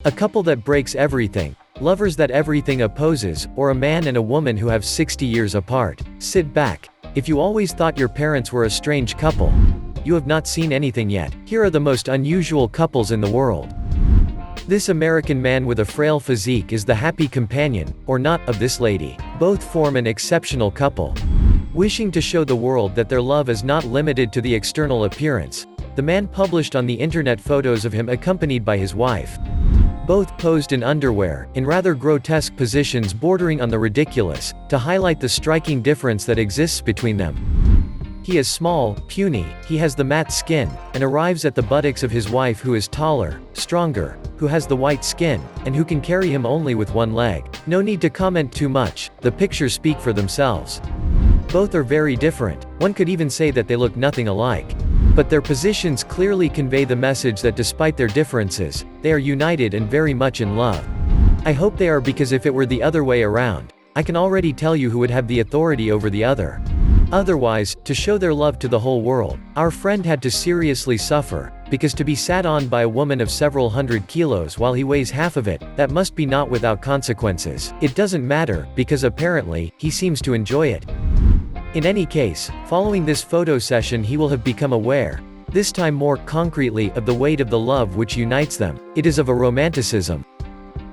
A couple that breaks everything, lovers that everything opposes, or a man and a woman who have 60 years apart. Sit back. If you always thought your parents were a strange couple, you have not seen anything yet. Here are the most unusual couples in the world. This American man with a frail physique is the happy companion, or not, of this lady. Both form an exceptional couple. Wishing to show the world that their love is not limited to the external appearance, the man published on the internet photos of him accompanied by his wife. Both posed in underwear, in rather grotesque positions bordering on the ridiculous, to highlight the striking difference that exists between them. He is small, puny, he has the matte skin, and arrives at the buttocks of his wife who is taller, stronger, who has the white skin, and who can carry him only with one leg. No need to comment too much, the pictures speak for themselves. Both are very different, one could even say that they look nothing alike. But their positions clearly convey the message that despite their differences, they are united and very much in love. I hope they are, because if it were the other way around, I can already tell you who would have the authority over the other. Otherwise, to show their love to the whole world, our friend had to seriously suffer, because to be sat on by a woman of several hundred kilos while he weighs half of it, that must be not without consequences. It doesn't matter, because apparently, he seems to enjoy it. In any case, following this photo session he will have become aware, this time more concretely, of the weight of the love which unites them. It is of a romanticism.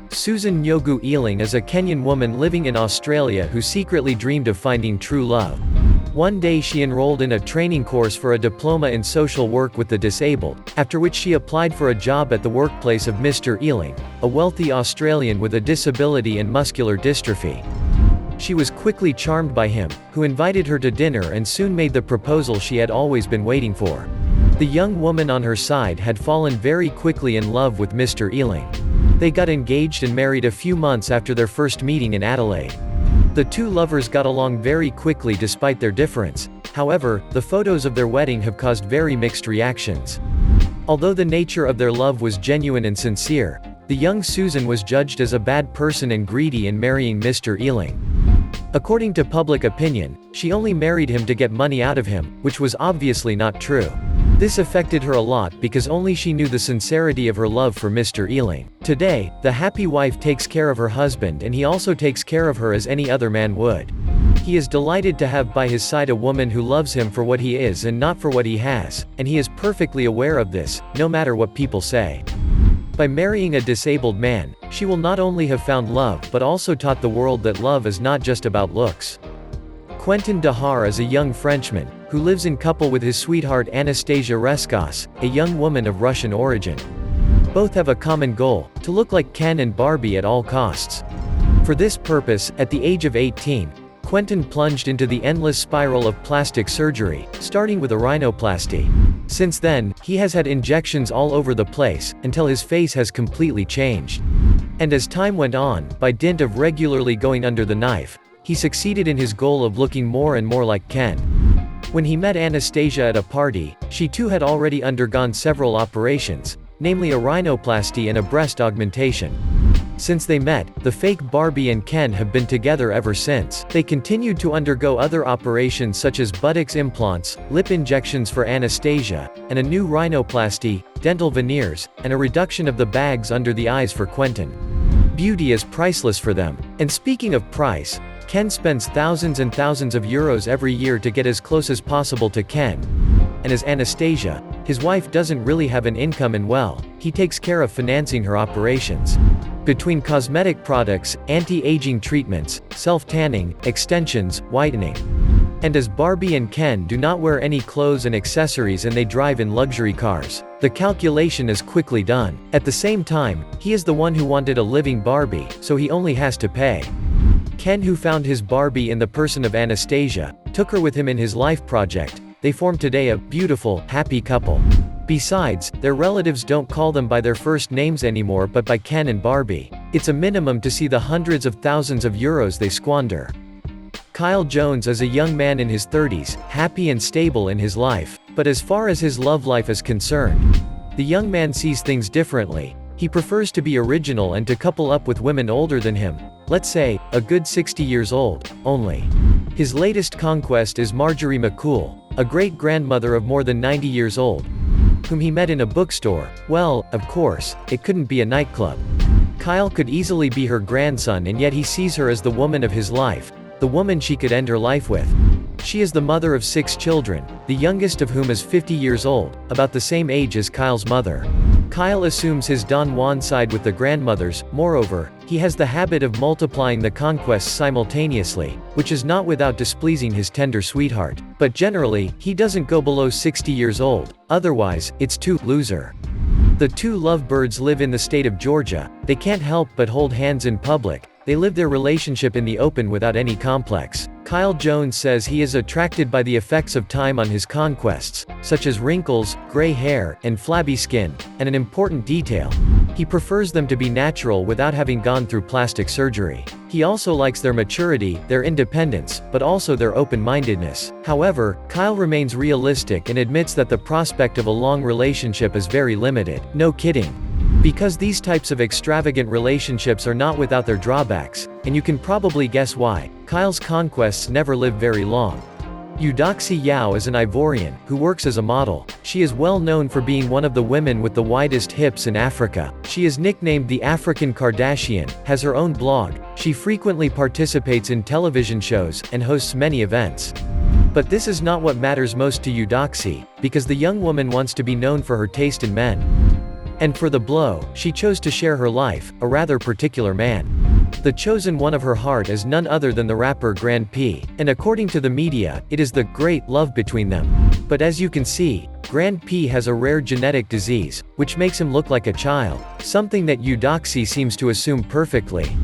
Susan Nyogu Ealing is a Kenyan woman living in Australia who secretly dreamed of finding true love. One day she enrolled in a training course for a diploma in social work with the disabled, after which she applied for a job at the workplace of Mr. Ealing, a wealthy Australian with a disability and muscular dystrophy. She was quickly charmed by him, who invited her to dinner and soon made the proposal she had always been waiting for. The young woman on her side had fallen very quickly in love with Mr. Ealing. They got engaged and married a few months after their first meeting in Adelaide. The two lovers got along very quickly despite their difference. However, the photos of their wedding have caused very mixed reactions. Although the nature of their love was genuine and sincere, the young Susan was judged as a bad person and greedy in marrying Mr. Ealing. According to public opinion, she only married him to get money out of him, which was obviously not true. This affected her a lot because only she knew the sincerity of her love for Mr. Ealing. Today, the happy wife takes care of her husband and he also takes care of her as any other man would. He is delighted to have by his side a woman who loves him for what he is and not for what he has, and he is perfectly aware of this, no matter what people say. By marrying a disabled man, she will not only have found love but also taught the world that love is not just about looks. Quentin Dahar is a young Frenchman, who lives in couple with his sweetheart Anastasia Rescos, a young woman of Russian origin. Both have a common goal, to look like Ken and Barbie at all costs. For this purpose, at the age of 18, Quentin plunged into the endless spiral of plastic surgery, starting with a rhinoplasty. Since then, he has had injections all over the place, until his face has completely changed. And as time went on, by dint of regularly going under the knife, he succeeded in his goal of looking more and more like Ken. When he met Anastasia at a party, she too had already undergone several operations, namely a rhinoplasty and a breast augmentation. Since they met, the fake Barbie and Ken have been together ever since. They continued to undergo other operations such as buttocks implants, lip injections for Anastasia, and a new rhinoplasty, dental veneers, and a reduction of the bags under the eyes for Quentin. Beauty is priceless for them. And speaking of price, Ken spends thousands and thousands of euros every year to get as close as possible to Ken. And as Anastasia, his wife doesn't really have an income and well, he takes care of financing her operations. Between cosmetic products, anti-aging treatments, self-tanning, extensions, whitening. And as Barbie and Ken do not wear any clothes and accessories and they drive in luxury cars, the calculation is quickly done. At the same time, he is the one who wanted a living Barbie, so he only has to pay. Ken, who found his Barbie in the person of Anastasia, took her with him in his life project. They form today a beautiful, happy couple. Besides, their relatives don't call them by their first names anymore but by Ken and Barbie. It's a minimum to see the hundreds of thousands of euros they squander. Kyle Jones is a young man in his 30s, happy and stable in his life, but as far as his love life is concerned, the young man sees things differently. He prefers to be original and to couple up with women older than him, let's say, a good 60 years old, only. His latest conquest is Marjorie McCool, a great-grandmother of more than 90 years old, whom he met in a bookstore. Well, of course, it couldn't be a nightclub. Kyle could easily be her grandson, and yet he sees her as the woman of his life, the woman she could end her life with. She is the mother of 6 children, the youngest of whom is 50 years old, about the same age as Kyle's mother. Kyle assumes his Don Juan side with the grandmothers. Moreover, he has the habit of multiplying the conquests simultaneously, which is not without displeasing his tender sweetheart. But generally, he doesn't go below 60 years old, otherwise, it's too loser. The two lovebirds live in the state of Georgia. They can't help but hold hands in public. They live their relationship in the open without any complex. Kyle Jones says he is attracted by the effects of time on his conquests, such as wrinkles, gray hair, and flabby skin, and an important detail: he prefers them to be natural without having gone through plastic surgery. He also likes their maturity, their independence, but also their open-mindedness. However, Kyle remains realistic and admits that the prospect of a long relationship is very limited. No kidding. Because these types of extravagant relationships are not without their drawbacks, and you can probably guess why. Kyle's conquests never live very long. Eudoxie Yao is an Ivorian, who works as a model. She is well known for being one of the women with the widest hips in Africa. She is nicknamed the African Kardashian, has her own blog, she frequently participates in television shows, and hosts many events. But this is not what matters most to Eudoxie, because the young woman wants to be known for her taste in men. And for the blow, she chose to share her life, a rather particular man. The chosen one of her heart is none other than the rapper Grand P. And according to the media, it is the great love between them. But as you can see, Grand P has a rare genetic disease, which makes him look like a child, something that Eudoxie seems to assume perfectly.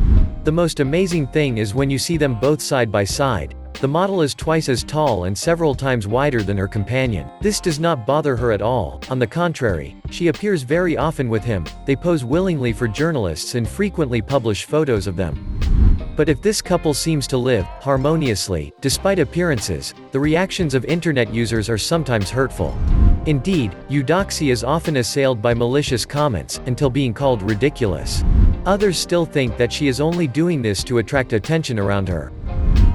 The most amazing thing is when you see them both side by side. The model is twice as tall and several times wider than her companion. This does not bother her at all. On the contrary, she appears very often with him. They pose willingly for journalists and frequently publish photos of them. But if this couple seems to live harmoniously, despite appearances, the reactions of internet users are sometimes hurtful. Indeed, Eudoxie is often assailed by malicious comments, until being called ridiculous. Others still think that she is only doing this to attract attention around her.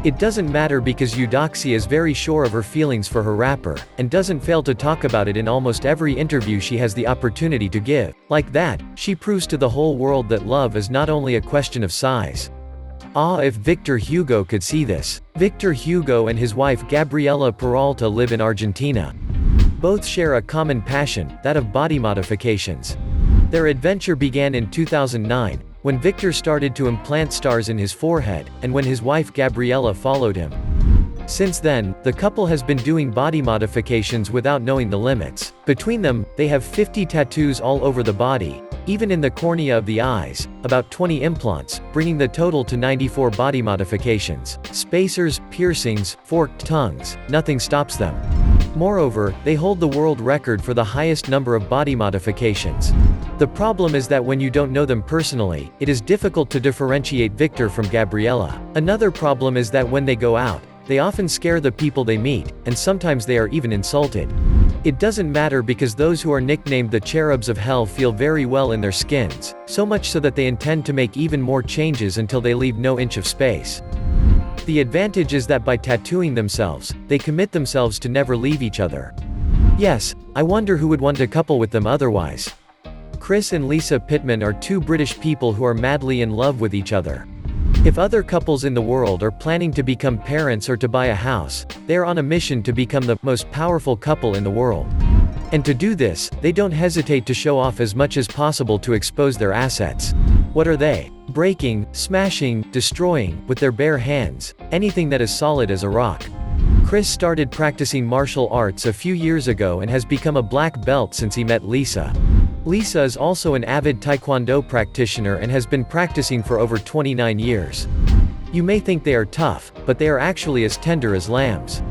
It doesn't matter because Eudoxie is very sure of her feelings for her rapper, and doesn't fail to talk about it in almost every interview she has the opportunity to give. Like that, she proves to the whole world that love is not only a question of size. Ah, if Victor Hugo could see this. Victor Hugo and his wife Gabriela Peralta live in Argentina. Both share a common passion, that of body modifications. Their adventure began in 2009, when Victor started to implant stars in his forehead, and when his wife Gabriela followed him. Since then, the couple has been doing body modifications without knowing the limits. Between them, they have 50 tattoos all over the body, even in the cornea of the eyes, about 20 implants, bringing the total to 94 body modifications. Spacers, piercings, forked tongues, nothing stops them. Moreover, they hold the world record for the highest number of body modifications. The problem is that when you don't know them personally, it is difficult to differentiate Victor from Gabriela. Another problem is that when they go out, they often scare the people they meet, and sometimes they are even insulted. It doesn't matter because those who are nicknamed the cherubs of hell feel very well in their skins, so much so that they intend to make even more changes until they leave no inch of space. The advantage is that by tattooing themselves, they commit themselves to never leave each other. Yes, I wonder who would want to couple with them otherwise. Chris and Lisa Pittman are two British people who are madly in love with each other. If other couples in the world are planning to become parents or to buy a house, they are on a mission to become the most powerful couple in the world. And to do this, they don't hesitate to show off as much as possible to expose their assets. What are they? Breaking, smashing, destroying, with their bare hands, anything that is solid as a rock. Chris started practicing martial arts a few years ago and has become a black belt since he met Lisa. Lisa is also an avid Taekwondo practitioner and has been practicing for over 29 years. You may think they are tough, but they are actually as tender as lambs.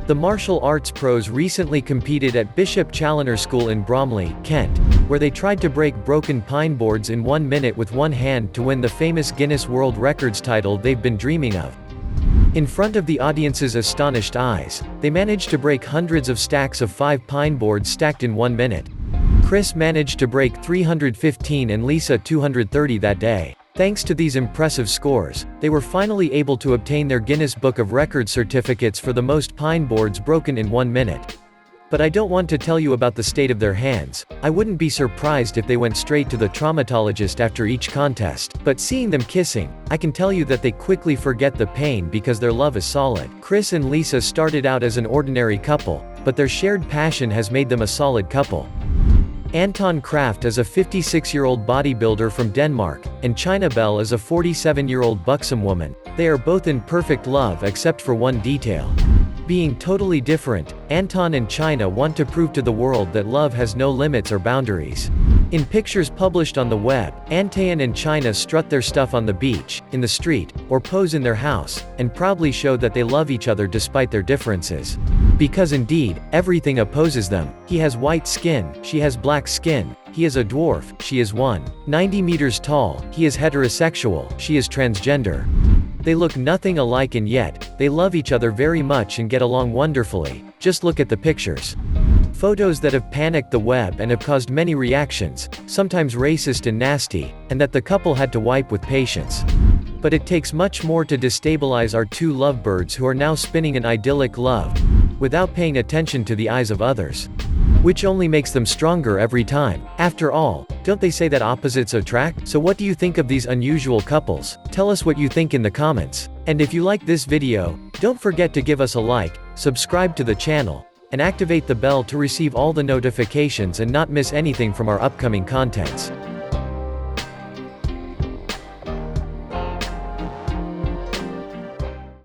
The martial arts pros recently competed at Bishop Challoner School in Bromley, Kent, where they tried to break broken pine boards in 1 minute with one hand to win the famous Guinness World Records title they've been dreaming of. In front of the audience's astonished eyes, they managed to break hundreds of stacks of 5 pine boards stacked in 1 minute. Chris managed to break 315 and Lisa 230 that day. Thanks to these impressive scores, they were finally able to obtain their Guinness Book of Records certificates for the most pine boards broken in 1 minute. But I don't want to tell you about the state of their hands. I wouldn't be surprised if they went straight to the traumatologist after each contest. But seeing them kissing, I can tell you that they quickly forget the pain because their love is solid. Chris and Lisa started out as an ordinary couple, but their shared passion has made them a solid couple. Anton Kraft is a 56-year-old bodybuilder from Denmark, and China Bell is a 47-year-old buxom woman. They are both in perfect love except for one detail. Being totally different, Anton and China want to prove to the world that love has no limits or boundaries. In pictures published on the web, Anton and China strut their stuff on the beach, in the street, or pose in their house, and proudly show that they love each other despite their differences. Because indeed, everything opposes them. He has white skin, she has black skin. He is a dwarf, she is 190 meters tall. He is heterosexual, she is transgender. They look nothing alike and yet, they love each other very much and get along wonderfully. Just look at the pictures. Photos that have panicked the web and have caused many reactions, sometimes racist and nasty, and that the couple had to wipe with patience. But it takes much more to destabilize our two lovebirds who are now spinning an idyllic love, without paying attention to the eyes of others. Which only makes them stronger every time. After all, don't they say that opposites attract? So what do you think of these unusual couples? Tell us what you think in the comments. And if you like this video, don't forget to give us a like, subscribe to the channel, and activate the bell to receive all the notifications and not miss anything from our upcoming contents.